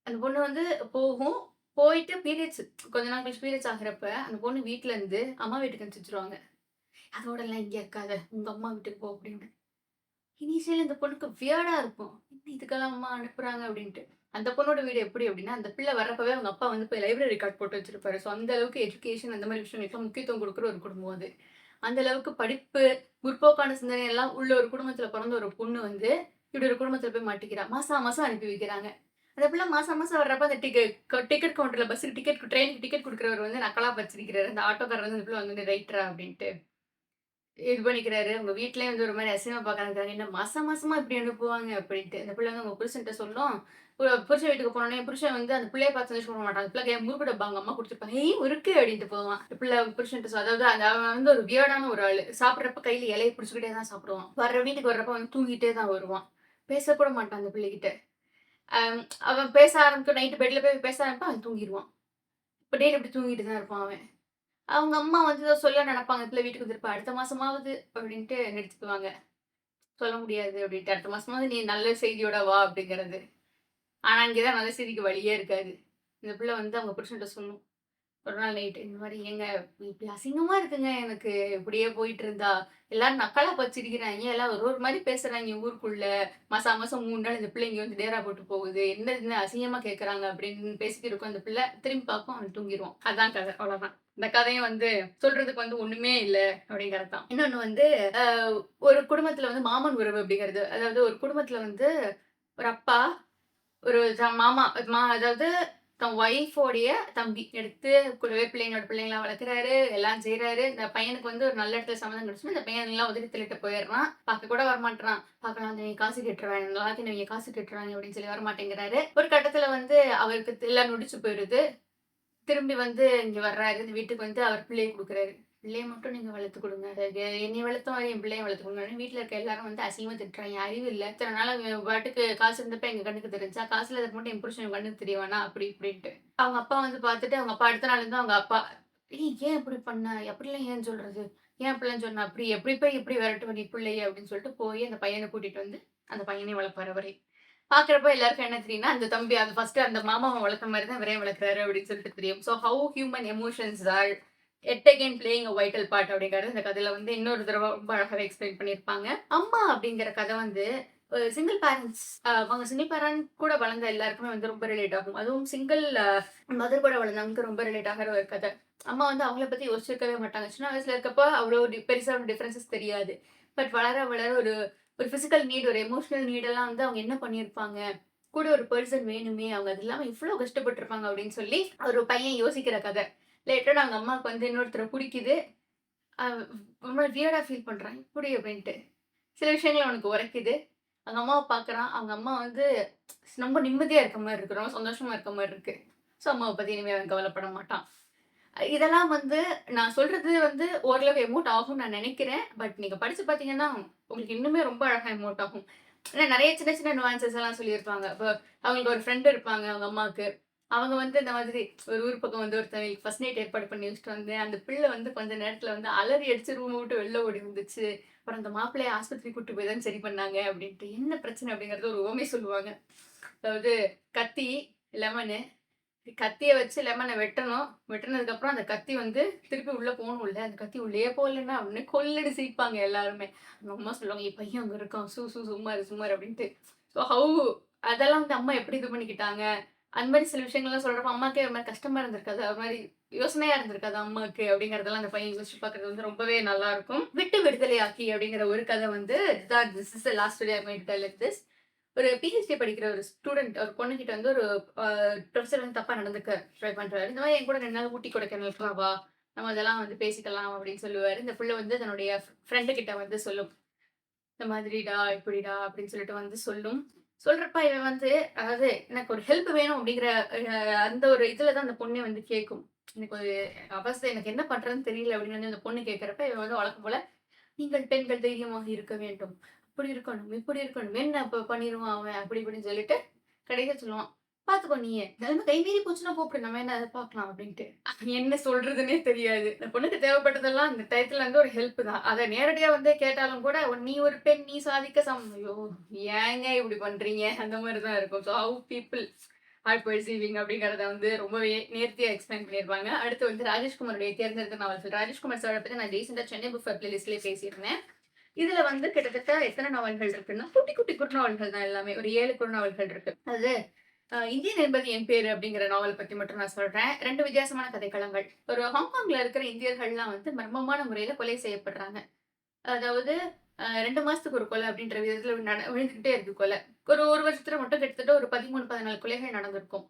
அந்த பொண்ணு வந்து போகும். போயிட்டு பீரியட்ஸ் கொஞ்ச நாள் கழிச்சு பீரியட்ஸ் ஆகுறப்ப, அந்த பொண்ணு வீட்ல இருந்து அம்மா வீட்டுக்கு அனுப்பிச்சு வச்சுருவாங்க. "அதோடலாம் இங்க இருக்காத, உங்க அம்மா வீட்டுக்கு போ" அப்படின்னு. இனிஷியலி இந்த பொண்ணுக்கு வியர்டா இருக்கும். என்ன இதுக்கெல்லாம் அம்மா அனுப்புறாங்க அப்படின்ட்டு. அந்த பொண்ணோட வீடு எப்படி அப்படின்னா, அந்த பிள்ளை வர்றப்பவே அவங்க அப்பா வந்து போய் லைப்ரரி கார்ட் போட்டு வச்சிருப்பாரு. ஸோ அந்த அளவுக்கு எஜுகேஷன் அந்த மாரி விஷயங்களுக்குலாம் முக்கியத்துவம் குடுக்குற ஒரு குடும்பம் அது. அந்த அளவுக்கு படிப்பு, முற்போக்கான சிந்தனை எல்லாம் உள்ள ஒரு குடும்பத்துல பொறந்த ஒரு பொண்ணு வந்து, இப்படி ஒரு குடும்பத்துல போய் மாட்டிக்கிறா. மாசா மாசம் அனுப்பி வைக்கிறாங்க. அந்த பிள்ளை மாசா மாசம் வர்றப்ப அந்த டிக்கெட் கவுண்டர்ல பஸ்ஸுக்கு ட்ரெயினுக்கு டிக்கெட் குடுக்குறவர் வந்து நக்கலா பறிச்சிருக்கிறாரு. அந்த ஆட்டோக்காரர் வந்து அந்த பிள்ளை வந்து ரைட்ரா அப்படின்ட்டு. இது பண்ணிக்கிறாரு. உங்க வீட்லயே வந்து ஒரு மாரி அசிங்கமா பார்க்குறாங்க. என்ன மாசம் மாசமா இப்படி அனுப்புவாங்க அப்படின்ட்டு. அந்த பிள்ளை வந்து அவங்க புருஷன்ட்ட சொல்லும். புருஷன் வீட்டுக்கு போனோனே புருஷன் வந்து அந்த பிள்ளைய பார்த்து சந்தோஷப்பட மாட்டான். அந்த பிள்ளை முறுக்கு டப்பா அவங்க அம்மா குடுத்துருப்பாங்க. "ஏய் முறுக்கு" அப்படின்ட்டு போவான். அந்த பிள்ளை புருஷன்ட்ட அதாவது அவன் வந்து ஒரு வியர்டான ஒரு ஆளு. சாப்பிடுறப்ப கையில இலைய பிடிச்சுக்கிட்டே தான் சாப்பிடுவான். வீட்டுக்கு வர்றப்ப வந்து தூங்கிட்டே தான் வருவான். பேசக்கூட மாட்டான் அந்த பிள்ளைகிட்ட. அம் அவன் பேச ஆரம்பிக்கும் நைட்டு பெட்ல போய் பேச ஆரம்பிப்பான், அவன் தூங்கிருவான். இப்ப டெய்லி இப்படி தூங்கிட்டு தான் இருப்பான் அவன். அவங்க அம்மா வந்து ஏதோ சொல்ல நெனப்பாங்க. "பிள்ளை வீட்டுக்கு வந்திருப்பா, அடுத்த மாசமாவது" அப்படின்ட்டு நிறுத்திக்குவாங்க. சொல்ல முடியாது அப்படின்ட்டு. "அடுத்த மாசமாவது நீ நல்ல செய்தியோட வா" அப்படிங்கிறது. ஆனா, இங்க தான் நல்ல செய்திக்கு வழியே இருக்காது. இந்த பிள்ளை வந்து அவங்க புருஷன்ட்ட சொல்லும். ஒரு நாள் நைட்டு இந்த மாரி, "ஏங்க இப்படி அசிங்கமா இருக்குங்க எனக்கு. இப்படியே போயிட்டு இருந்தா. எல்லாரும் நக்கலா பார்த்து சிரிக்கிறாய்ங்க. எல்லாம் ஒரு ஒரு மாரி பேசுறாய்ங்க ஊருக்குள்ள. மாசா மாசம் 3 நாள் இந்த பிள்ளை இங்க வந்து டேரா போட்டு போகுது. என்னதுன்னு அசிங்கமா கேட்கறாங்க" அப்படின்னு பேசிட்டு இருக்கும் அந்த பிள்ளை. திரும்பி பார்க்கும், அவன் தூங்கிருவான். அதான் கதை. அவ்வளோதான். இந்த கதையும் வந்து சொல்றதுக்கு வந்து ஒண்ணுமே இல்ல அப்படிங்கிறது தான். இன்னொன்னு வந்து அ ஒரு குடும்பத்தில வந்து மாமன் உறவு அப்படிங்கிறது. அதாவது ஒரு குடும்பத்தில வந்து ஒரு அப்பா, ஒரு மாமா அதாவது தன் ஒய்ஃபோடைய தம்பி எடுத்து கூடவே பிள்ளைங்களோட பிள்ளைங்களா வளர்க்குறாரு. எல்லாம் செய்றாரு. இந்த பையனுக்கு வந்து ஒரு நல்ல இடத்துல சம்மந்தம் கிடைச்சுன்னா, இந்த பையன் எல்லாம் ஒதுக்கி தள்ளிட்டு போயிடுறான். பார்க்க கூட வரமாட்றான். பார்க்கலாம் வந்து இவங்க காசு கேட்டுருவாங்க. இந்த வாழ்க்கையில இவங்க காசு கேட்டுருவாங்க அப்படின்னு சொல்லி வரமாட்டேங்கிறாரு. ஒரு கட்டத்துல வந்து அவருக்கு எல்லாம் நொடிச்சு போயிருது. திரும்பி வந்து இங்க வர்றாரு. இந்த வீட்டுக்கு வந்து அவர் பிள்ளைய குடுக்குறாரு. "பிள்ளைய மட்டும் நீங்க வளர்த்துக் குடுங்க. என்னைய வளர்த்த மாரி என் பிள்ளைய வளர்த்துக் குடுங்கன்னு" வீட்ல இருக்க எல்லாரும் வந்து அசிங்கமா திட்டுறாய்ங்க. அறிவு இல்ல. இத்தன நாளா இவன் பாட்டுக்கு காசு இருந்தப்ப எங்க கண்ணுக்கு தெரிஞ்சா, காசு இல்லாதப்ப மட்டும் என் புருஷன் கண்ணுக்கு தெரிய வேணாம் அப்படி இப்படின்ட்டு. அவங்க அப்பா வந்து பார்த்துட்டு, அவங்க அப்பா அடுத்த நாள் இருந்து அவங்க அப்பா, "ஏய் ஏன் இப்படி பண்ண? அப்படிலாம் ஏன் சொல்றது? ஏன் அப்படிலாம் சொன்ன? அப்படி எப்படி போய் இப்படி விரட்டுவ நீ புள்ளைய?" அப்படின்னு சொல்லிட்டு போய் அந்த பையன கூட்டிட்டு வந்து, அந்த பையனையும் வளர்ப்பாரு அவரே. பார்க்குறப்ப எல்லாருக்கும் என்ன தெரியும்னா, அந்த தம்பி அது ஃபர்ஸ்ட்டு அந்த மாமாவ வளர்த்த மாரி தான் இவரையும் வளர்க்குறாரு அப்படின்னு சொல்லிட்டு தெரியும். So how human emotions are yet again playing a vital part அப்படிங்கிறது இந்த கதையில வந்து இன்னொரு தடவ ரொம்ப அழகாவே எக்ஸ்பிளைன் பண்ணியிருப்பாங்க. அம்மா அப்படிங்கிற கதை வந்து சிங்கிள் பேரண்ட்ஸ் அவங்க சிங்கிள் பேரண்ட் கூட வளர்ந்த எல்லாருக்குமே வந்து ரொம்ப ரிலேட் ஆகும். அதுவும் சிங்கிள் மதர் கூட வளர்ந்தவங்களுக்கு ரொம்ப ரிலேட் ஆகுற ஒரு கதை. அம்மா வந்து அவங்கள பத்தி யோசிச்சிருக்கவே மாட்டாங்க. சின்ன வயசுல இருக்கப்ப அவ்வளோ பெருசா ஒரு டிஃபரன்சஸ் தெரியாது. பட் வளர வளர ஒரு ஒரு பிசிக்கல் நீட், ஒரு எமோஷனல் நீட் எல்லாம் வந்து அவங்க என்ன பண்ணியிருப்பாங்க? கூட ஒரு பெர்சன் வேணுமே! அவங்க அது இல்லாம இவ்ளோ கஷ்டப்பட்டுருப்பாங்க அப்படின்னு சொல்லி, ஒரு பையன் யோசிக்கிற கதை. லேட்டர் அவங்க அம்மாவுக்கு வந்து இன்னொருத்தர புடிக்குது. அ ஒரு மாரி வியர்டா ஃபீல் பண்றான். எப்படி அப்படின்ட்டு. சில விஷயங்கள் அவனுக்கு உரைக்குது. அவங்க அம்மாவ பார்க்குறான். அவங்க அம்மா வந்து ரொம்ப நிம்மதியா இருக்க மாரி இருக்கு. ரொம்ப சந்தோஷமா இருக்க மாரி இருக்கு. ஸோ அம்மாவ பத்தி இனிமே அவன் கவலைப்பட மாட்டான். இதெல்லாம் வந்து நான் சொல்றது வந்து ஓரளவு எமோட் ஆகும்னு நான் நெனைக்கிறேன். பட் நீங்க படிச்சு பார்த்தீங்கன்னா, உங்களுக்கு இன்னுமே ரொம்ப அழகா எமோட் ஆகும். ஏன்னா நெறைய சின்ன சின்ன நுவான்சஸ் எல்லாம் சொல்லியிருப்பாங்க. இப்போ அவங்களுக்கு ஒரு ஃப்ரெண்ட் இருப்பாங்க அவங்க அம்மாக்கு. அவங்க வந்து இந்த மாதிரி ஒரு ஊர் பக்கம் வந்து ஒருத்தவங்களுக்கு ஃபர்ஸ்ட் நைட் ஏற்பாடு பண்ணி வச்சுட்டு வந்து, அந்த பிள்ளை வந்து கொஞ்ச நேரத்துல வந்து அலறி அடிச்சு ரூம விட்டு வெளில ஓடி வந்துச்சு. அப்புறம் அந்த மாப்பிள்ளைய ஆஸ்பத்திரிக்கு கூட்டிட்டு போய் தான் சரி பண்ணாங்க அப்படின்ட்டு. என்ன பிரச்சனை அப்படிங்கிறத ஒரு உவமை சொல்லுவாங்க. அதாவது கத்தி, லெமனு கத்திய வச்சு லெமன வெட்டணும். வெட்டுனதுக்கப்புறம் அந்த கத்தி வந்து திருப்பி உள்ள போணும்ல. அந்த கத்தி உள்ளயே போகலன்னா உடனே கொல்லுன்னு சிரிப்பாங்க எல்லாருமே. எங்க அம்மா சொல்லுவாங்க, "என் பையன் அங்க இருக்கான். சும்மா இரு, சும்மா இரு" அப்படின்ட்டு. ஸோ அதெல்லாம் வந்து அம்மா எப்படி இது பண்ணிக்கிட்டாங்க? அந்த மாரி சில விஷயங்கள்லாம் சொல்றப்ப அம்மாக்கே ஒரு மாரி கஷ்டமா இருந்திருக்காது. ஒரு மாரி யோசனையா இருந்திருக்காது அம்மாக்கு அப்படிங்கிறதெல்லாம் அந்த பையன் யோசிச்சு பார்க்கறது வந்து ரொம்பவே நல்லாருக்கும். "விட்டு விடுதலையாக்கி" அப்படிங்கிற ஒரு கதை வந்து இதுதான் this is the last story I might tell like this. ஒரு பிஹெச்டி படிக்கிற ஒரு ஸ்டூடண்ட் ஒரு பொண்ணுகிட்ட வந்து ஒரு ப்ரொஃபசர் வந்து தப்பா நடந்துக்க ட்ரை பண்றாரு. இந்த மாதிரி என் கூட 2 நாள் ஊட்டி கொடைக்கானலுக்குலாம் வா. நம்ம அதெல்லாம் வந்து பேசிக்கலாம் அப்படின்னு சொல்லுவாரு. இந்த புள்ள வந்து தன்னுடைய ஃப்ரெண்டு கிட்ட வந்து சொல்லும். இந்த மாதிரிடா, இப்படிடா அப்படின்னு சொல்லிட்டு வந்து சொல்லும். சொல்றப்ப இவன் வந்து அதாவது எனக்கு ஒரு ஹெல்ப் வேணும் அப்படிங்கிற அந்த ஒரு இதுல தான் அந்த பொண்ணே வந்து கேட்கும். எனக்கு ஒரு அவஸ்தை எனக்கு என்ன பண்றதுன்னு தெரியல அப்படின்னு வந்து அந்த பொண்ணு கேட்கிறப்ப இவன் வந்து வழக்கம் போல நீங்கள் பெண்கள் தைரியமாக இருக்க வேண்டும். அப்படி இருக்கணும், இப்படி இருக்கணும். என்ன இப்ப பண்ணிருவான் அவன் அப்படி இப்படின்னு சொல்லிட்டு கடைசியா சொல்லுவான். பார்த்துக்கோ நீயே. நிலைமை கை மீறி போச்சுன்னா கூப்பிடு. நம்ம என்ன அத பார்க்கலாம் அப்படின்ட்டு. என்ன சொல்றதுன்னே தெரியாது. இந்த பொண்ணுக்கு தேவைப்பட்டதெல்லாம் இந்த டயத்துல வந்து ஒரு ஹெல்ப் தான். அத நேரடியா வந்து கேட்டாலும் கூட, "நீ ஒரு பெண், நீ சாதிக்க ஐயோ! ஏங்க இப்படி பண்றீங்க?" அந்த மாரி தான் இருக்கும். ஸோ ஹவ் பீப்பிள் ஆர் பெர்சீவிங் அப்படிங்கிறத வந்து ரொம்பவே நேர்த்தியா எக்ஸ்பிளைன் பண்ணியிருப்பாங்க. அடுத்து வந்து ராஜேஷ்குமாருடைய தேர்ந்தெடுத்த நாவல்கள். ராஜேஷ்குமார் சார பத்தி நான் ரீசென்ட்டா சென்னை புக் ஃபேர் பிளேலிஸ்ட்லயே பேசியிருந்தேன். இதுல வந்து கிட்டத்தட்ட எத்தன நாவல்கள் இருக்குன்னா, குட்டி குட்டி குறுநாவல்கள் தான் எல்லாமே. ஒரு 7 குறுநாவல்கள் இருக்கு. அது இந்தியன் என்பது என் பேரு அப்படிங்கிற நாவல் பத்தி மட்டும் நான் சொல்றேன். 2 வித்தியாசமான கதைக்களங்கள். ஒரு ஹாங்காங்ல இருக்கிற இந்தியர்கள்லாம் வந்து மர்மமான முறையில கொலை செய்யப்படுறாங்க. அதாவது 2 மாசத்துக்கு ஒரு கொலை அப்படின்ற விதத்துல விழுந்துகிட்டே இருக்கு கொலை. ஒரு 1 வருஷத்துல மட்டும் கிட்டத்தட்ட ஒரு 13, 14 கொலைகள் நடந்திருக்கும்.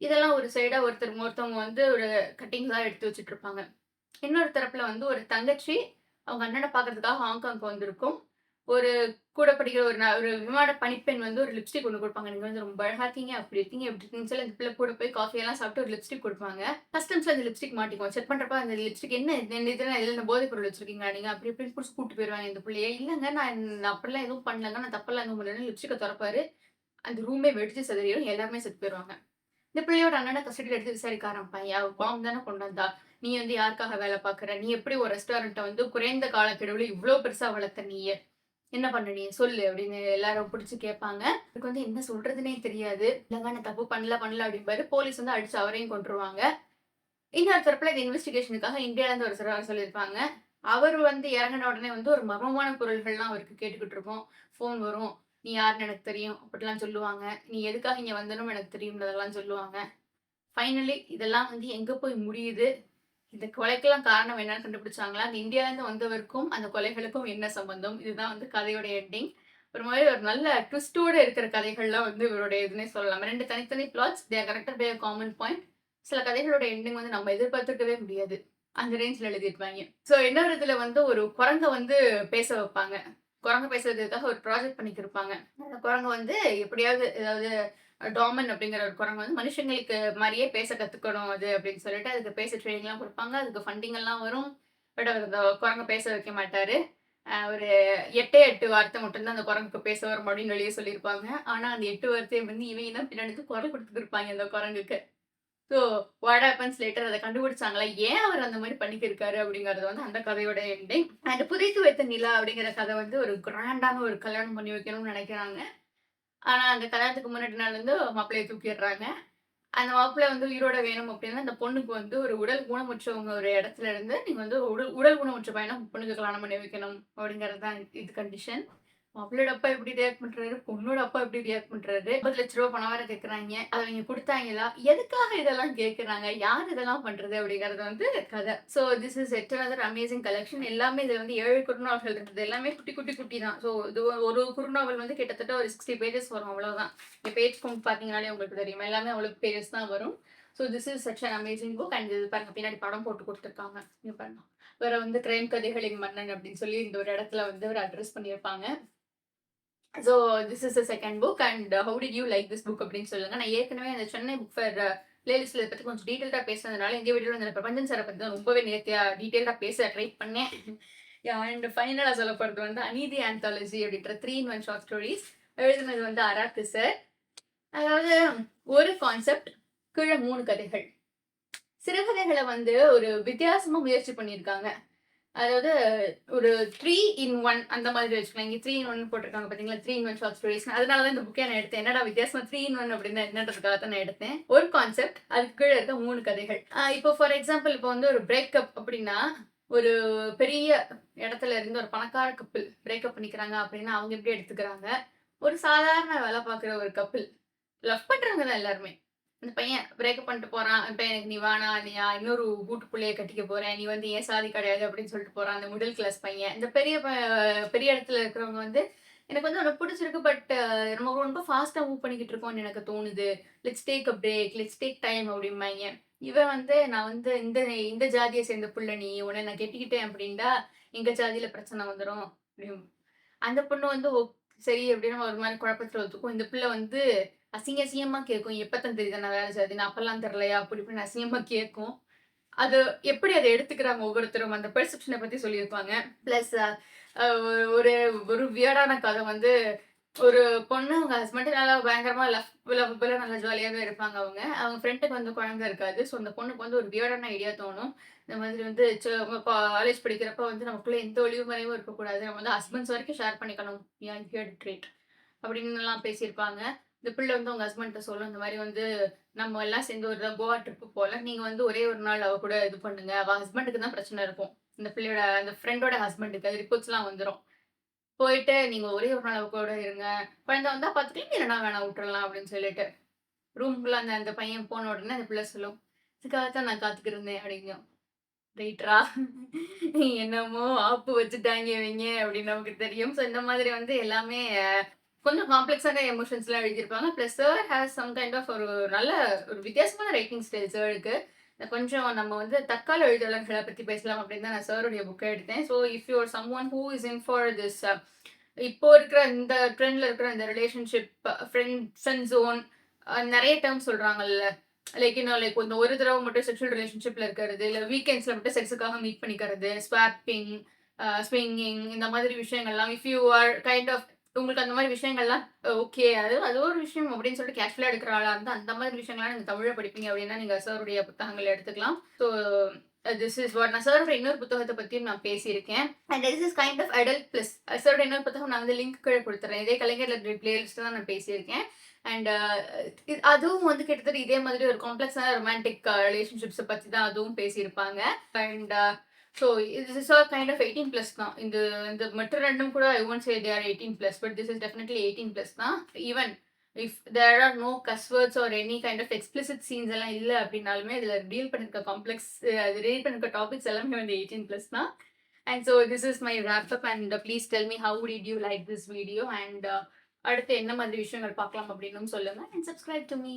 இதெல்லாம் ஒரு சைடா ஒருத்தவங்க வந்து ஒரு கட்டிங்ஸா எடுத்து வச்சுட்டு இருப்பாங்க. இன்னொரு தரப்புல வந்து ஒரு தங்கச்சி அவங்க அண்ணன பார்க்கறதுக்காக ஹாங்காங்க்கு வந்திருக்கும். ஒரு கூட படிக்கிற ஒரு விமான பணிப்பெண் வந்து ஒரு லிப்ஸ்டிக் ஒண்ணு குடுப்பாங்க. நீங்க வந்து ரொம்ப அழகா இருக்கீங்க, அப்படி இருக்கீங்க, இப்படி இருக்கீங்கன்னு சொல்லி அந்த பிள்ளை கூட போய் காஃபி எல்லாம் சாப்பிட்டு ஒரு லிப்ஸ்டிக் குடுப்பாங்க. கஸ்டம்ஸ்ல அந்த லிப்ஸ்டிக் மாட்டிக்கும். செக் பண்றப்ப அந்த லிப்ஸ்டிக் என்ன இதெல்லாம் எதுல போதைப் பொருள் வச்சிருக்கீங்களா நீங்க? அப்படி இப்படின்னு புடிச்சு கூட்டிட்டு போயிருவாங்க இந்த புள்ளைய. இல்லங்க நான் அப்படிலாம் எதுவும் பண்ணலங்க. நான் தப்பெல்லாம் எதுவும் பண்ணலன்னு லிப்ஸ்டிக்க தொறப்பாரு. அந்த ரூமே வெடிச்சு சிதறிரும். எல்லாருமே செத்து போயிருவாங்க. இந்த பிள்ளையோட அண்ணன கஸ்டடியில எடுத்து விசாரிக்க ஆரம்பிப்பாங்க. அவ பாவம் தானே கொண்டு வந்தா. நீ வந்து யாருக்காக வேலை பார்க்குற? நீ எப்படி ஒரு ரெஸ்டாரண்ட்ட வந்து குறைந்த காலக்கெடுவுல இவ்ளோ பெருசா வளர்த்த நீயு? என்ன பண்ண நீ? சொல்லு அப்படின்னு எல்லாரும் புடிச்சு கேட்பாங்க. அவருக்கு வந்து என்ன சொல்றதுன்னே தெரியாது. இல்லங்க நான் தப்பு பண்ணல அப்படிம்பாரு. போலீஸ் வந்து அடிச்சு அவரையும் கொன்றுவாங்க. இன்னொரு தரப்புல இந்த இன்வெஸ்டிகேஷனுக்காக இந்தியாலருந்து ஒரு சிலர் வர சொல்லியிருப்பாங்க. அவரு வந்து இறங்குன உடனே வந்து ஒரு மர்மமான குரல்கள்லாம் அவருக்கு கேட்டுக்கிட்டு இருக்கும். ஃபோன் வரும். "நீ யாருன்னு எனக்கு தெரியும்." அப்படிலாம் சொல்லுவாங்க. "நீ எதுக்காக இங்க வந்தனும் எனக்கு தெரியும்ன்றதெல்லாம் சொல்லுவாங்க. ஃபைனலி இதெல்லாம் வந்து எங்க போய் முடியுது? இந்த கொலைக்கெல்லாம் காரணம் என்னன்னு கண்டுபிடிச்சாங்களா? அந்த இந்தியாலருந்து வந்தவருக்கும், அந்த கொலைகளுக்கும் என்ன சம்பந்தம்? இதுதான் வந்து கதையோட எண்டிங். ஒரு மாரி ஒரு நல்ல ட்விஸ்ட்டோட இருக்கிற கதைகள்லாம் வந்து இவருடைய இதுன்னே சொல்லலாம். 2 தனித்தனி plots they are connected by a common point. சில கதைகளோட எண்டிங் வந்து நம்ம எதிர்பார்த்திருக்கவே முடியாது. அந்த ரேஞ்ச்ல எழுதியிருப்பாய்ங்க. ஸோ இன்னொரு இதுல வந்து ஒரு குரங்க வந்து பேச வைப்பாங்க. குரங்கு பேச வைக்கிறதுக்காக ஒரு ப்ராஜெக்ட் பண்ணிக்கிருப்பாங்க. அந்த குரங்கு வந்து எப்படியாவது ஏதாவது டாமன் அப்படிங்கிற ஒரு குரங்கு வந்து மனுஷங்களுக்கு மாரியே பேச கத்துக்கணும் அது அப்படின்னு சொல்லிட்டு அதுக்கு பேச ட்ரெய்னிங்லாம் குடுப்பாங்க. அதுக்கு ஃபண்டிங் எல்லாம் வரும். பட் அவர் அந்த குரங்க பேச வைக்க மாட்டாரு. ஒரு 8 வார்த்தை மட்டும் தான் அந்த குரங்குக்கு பேச வரும் அப்படின்னு வெளிய சொல்லியிருப்பாங்க. ஆனா அந்த 8 வார்த்தைய வந்து இவங்க தான் பின்னாடி இருந்து குரல் குடுத்துருப்பாங்க அந்த குரங்குக்கு. ஸோ வாட் ஹேப்பன்ஸ் லேட்டர் அத கண்டுபிடிச்சாங்களா? ஏன் அவர் அந்த மாரி பண்ணிக்கிருக்காரு அப்படிங்கிறது வந்து அந்த கதையோட எண்டிங். அண்ட் புதைத்து வைத்த நிலா அப்படிங்கிற கதை வந்து ஒரு கிராண்டான ஒரு கல்யாணம் பண்ணி வைக்கணும்னு நெனைக்கிறாங்க. ஆனா அந்த கல்யாணத்துக்கு முன்னாடி நாள் வந்து மாப்பிள்ளைய தூக்கிர்றாங்க. அந்த மாப்பிள்ளை வந்து உயிரோட வேணும் அப்படின்னா, அந்த பொண்ணுக்கு வந்து ஒரு உடல் ஊனமுற்றவங்க ஒரு இடத்துல இருந்து, நீங்க வந்து உடல் உடல் ஊனமுற்ற பையன பொண்ணுக்கு கல்யாணம் பண்ணி வைக்கணும் அப்படிங்கிறது தான் இது கண்டிஷன். மாப்பிள்ளையோட அப்பா எப்படி ரியாக்ட் பண்றாரு? பொண்ணோட அப்பா எப்படி ரியாக்ட் பண்றாரு? ரூ. 50,00,000 பணம் வேற கேட்கறாய்ங்க. அத அவைங்க குடுத்தாய்ங்களா? எதுக்காக இதெல்லாம் கேட்கறாங்க? யார் இதெல்லாம் பண்றது? அப்படிங்கிறது வந்து கதை. So this is yet another amazing collection. எல்லாமே இதுல வந்து 7 குறுநாவல்கள் இருக்குது. எல்லாமே குட்டி, குட்டி, குட்டி தான். ஸோ இது ஒரு குறுநாவல் வந்து கிட்டத்தட்ட ஒரு 60 பேஜஸ் வரும் அவ்வளவுதான். நீங்க பேஜ் கவுண்ட் பார்த்தீங்கனாலே உங்களுக்கு தெரியும். எல்லாமே அவ்வளவு பேஜஸ் தான் வரும். So this is such an amazing book. And இது பாருங்க பின்னாடி படம் போட்டு குடுத்துருக்காங்க. இங்க பாருங்க. வேற வந்து கிரைம் கதைகளின் மன்னன் அப்படின்னு சொல்லி இந்த ஒரு இடத்துல வந்து ஒரு அட்ரஸ் பண்ணியிருப்பாங்க. So this is the second book and how did you like this book அப்படின்னு சொல்லுங்க. நான் ஏற்கனவே அந்த சென்னை புக் ஃபேர் பிளேலிஸ்ட்ல இத பத்தி கொஞ்சம் டீட்டெயில்டா பேசுனதுனால இந்த வீடியோல இந்த பிரபஞ்சன் சார பத்தி தான் ரொம்பவே நேர்த்தியா டீட்டெயில்டா பேச ட்ரை பண்ணேன். அண்ட் ஃபைனலா சொல்ல போறது வந்து அநீதி ஆந்தாலஜி அப்படின்ற 3 in 1 ஷார்ட் ஸ்டோரீஸ். எழுதுனது வந்து அராத்து சார். அதாவது ஒரு கான்செப்ட், கீழ 3 கதைகள். சிறுகதைகளை வந்து ஒரு வித்தியாசமா முயற்சி பண்ணியிருக்காங்க. அதாவது ஒரு 3 in 1 அந்த மாதிரி வச்சுக்கலாம். இங்க 3 in 1 போட்டிருக்காங்க பார்த்தீங்களா? 3 in 1 ஷார்ட் ஸ்டோரீஸ். அதனால தான் இந்த புக்கே நான் எடுத்தேன். என்னடா வித்தியாசமா 3 in 1 அப்படின்னா என்னன்றதுக்காக தான் நான் எடுத்தேன். ஒரு கான்செப்ட், அதுக்கு கீழ இருக்க 3 கதைகள். இப்போ ஃபார் எக்ஸாம்பிள் இப்போ வந்து ஒரு பிரேக்கப் அப்படின்னா, ஒரு பெரிய இடத்துல இருந்து ஒரு பணக்கார கப்பிள் பிரேக்கப் பண்ணிக்கிறாங்க அப்படின்னா, அவங்க எப்படி எடுத்துக்கிறாங்க? ஒரு சாதாரண வேலை பார்க்குற ஒரு கப்பிள் லவ் பண்றவங்க தான் எல்லாருமே. அந்த பையன் பிரேக்கப் பண்ணிட்டு போறான். இப்ப எனக்கு நீ வேணாம். நீ இன்னொரு வீட்டு புள்ளைய கட்டிக்க போறேன். நீ வந்து என் சாதி கிடையாது அப்படின்னு சொல்லிட்டு போறான். அந்த மிடில் கிளாஸ் பையன். இந்த பெரிய இடத்துல இருக்கிறவங்க வந்து எனக்கு வந்து உனக்கு பிடிச்சிருக்கு. பட் நம்ம ரொம்ப ஃபாஸ்ட்டா மூவ் பண்ணிக்கிட்டு இருக்கோம்னு எனக்கு தோணுது. Let's take a break. Let's take time அப்படிம்பாய்ங்க. இவன் வந்து நான் வந்து இந்த இந்த ஜாதியை சேர்ந்த புள்ள நீ. உன்னை நான் கெட்டிக்கிட்டேன் அப்படின்டா எங்க ஜாதியில பிரச்சனை வந்துரும். அப்படியும் அந்த பொண்ணு வந்து சரி அப்படின்னு ஒரு மாரி குழப்பத்துல ஒத்துக்கும். இந்த பிள்ளை வந்து அசிங்கமா கேட்கும். எப்பத்தான் தெரியுது நான் வேற ஜாதின்னு. அப்பல்லாம் தெரியலையா? அப்படி இப்படின்னு அசிங்கமா கேட்கும். அது எப்படி அத எடுத்துக்கிறாங்க ஒவ்வொருத்தரும் அந்த பெர்செப்ஷன பத்தி சொல்லியிருப்பாங்க. பிளஸ் ஒரு ஒரு வியர்டான கதை வந்து ஒரு பொண்ணு அவங்க ஹஸ்பண்ட் நல்லா பயங்கரமா லவ்வபுல்லா நல்லா ஜாலியாவே இருப்பாங்க அவங்க. அவங்க ஃப்ரெண்டுக்கு வந்து குழந்தை இருக்காது. ஸோ அந்த பொண்ணுக்கு வந்து ஒரு வியர்டான ஐடியா தோணும். இந்த மாதிரி வந்து காலேஜ் படிக்கிறப்ப வந்து நமக்குள்ள எந்த ஒளிவு மறைவும் இருக்கக்கூடாது. நம்ம வந்து ஹஸ்பண்ட்ஸ் வரைக்கும் ஷேர் பண்ணிக்கணும். யா ஹியர் ட்ரீட் அப்படின்னுலாம் பேசியிருப்பாங்க. இந்த பிள்ளை வந்து உங்க ஹஸ்பண்ட்ட சொல்லும். இந்த மாரி வந்து நம்ம எல்லாம் சேர்ந்து ஒரு கோவா ட்ரிப் போலாம். நீங்க வந்து ஒரே ஒரு நாள் அவ கூட இது பண்ணுங்க. அவ ஹஸ்பண்டுக்கு தான் பிரச்சனை இருக்கும். இந்த பிள்ளையோட அந்த ஃப்ரெண்டோட ஹஸ்பண்டுக்கு அது ரிப்போர்ட்ஸ்லாம் வந்துரும். போயிட்டு நீங்க ஒரே ஒரு நாள் அவ கூட இருங்க. குழந்தை வந்தா பார்த்துக்கலாம். இல்லன்னா வேணாம் விட்டுறலாம் அப்படின்னு சொல்லிட்டு. ரூம்குள்ள அந்த அந்த பையன் போன உடனே அந்த பிள்ளை சொல்லும். இதுக்காக தான் நான் காத்துக்கிட்டு இருந்தேன் அப்படிங்கும். ரைட்ரா. என்னமோ ஆப்பு வச்சுட்டாங்க இவைங்க அப்படின்னு நமக்கு தெரியும். ஸோ இந்த மாதிரி வந்து எல்லாமே கொஞ்சம் காம்ப்ளெக்ஸான எமோஷன்ஸ்லாம் எழுதியிருப்பாங்க. Plus sir has some kind of ஒரு நல்ல ஒரு வித்தியாசமான ரைட்டிங் ஸ்டைல் சாருக்கு. கொஞ்சம் நம்ம வந்து தற்கால எழுத்தாளர்கள பத்தி பேசலாம் அப்படின்னு தான் நான் சாருடைய புக்க எடுத்தேன். So if you R someone who is in for this இப்போ இருக்கிற இந்த ட்ரெண்ட்ல இருக்கிற இந்த ரிலேஷன்ஷிப், ஃப்ரெண்ட் ஜோன் நெறைய டெர்ம்ஸ் சொல்றாங்கல்ல. லைக் இந்த ஒரு தடவ மட்டும் செக்சுவல் ரிலேஷன்ஷிப்ல இருக்கிறது, இல்ல வீக்கெண்ட்ஸ்ல மட்டும் செக்ஸுக்காக மீட் பண்ணிக்கிறது, ஸ்வாப்பிங், ஸ்விங்கிங் இந்த மாதிரி விஷயங்கள்லாம் if you are kind of உங்களுக்கு அந்த மாதிரி விஷயங்கள்லாம் ஓகே. அது அது ஒரு விஷயம் அப்படின்னு சொல்லிட்டு கேஷுவலா எடுக்கிற ஆளா இருந்தா, அந்த மாதிரி விஷயங்கள்லாம் நீங்க தமிழ்ல படிப்பீங்க அப்படின்னா, நீங்க சாருடைய புத்தகங்கள் எடுத்துக்கலாம். ஸோ திஸ் இஸ் வாட் நான் சாரோட இன்னொரு புத்தகத்த பத்தியும் நான் பேசியிருக்கேன். And this is kind of adult plus. சாரோட இன்னொரு புத்தகம் நான் வந்து லிங்க் கீழ குடுத்துறேன். இதே கலைஞர் லைப்ரரி பிளேலிஸ்ட் தான் நான் பேசியிருக்கேன். அண்ட் அதுவும் வந்து கிட்டத்தட்ட இதே மாதிரி ஒரு காம்ப்ளெக்ஸான ரொமான்டிக் ரிலேஷன்ஷிப்ஸ பத்தி தான் அதுவும் பேசியிருப்பாங்க. And so this is all kind of 18+ தான். இந்த இந்த மற்ற 2ம் கூட I won't say they are 18+, but this is definitely 18+ தான். Even if there are no cuss words or any kind of explicit scenes எல்லாம் இல்ல அப்படின்னாலுமே, இதுல டீல் பண்ணிருக்க காம்ப்ளெக்ஸ் அது டீல் பண்ணிருக்க டாபிக்ஸ் எல்லாமே வந்து 18+ தான். And so this is my wrap up and please tell me how did you like this video and அடுத்து என்ன மாதிரி விஷயங்கள் பார்க்கலாம் அப்படின்னும் சொல்லுங்க. And subscribe to me.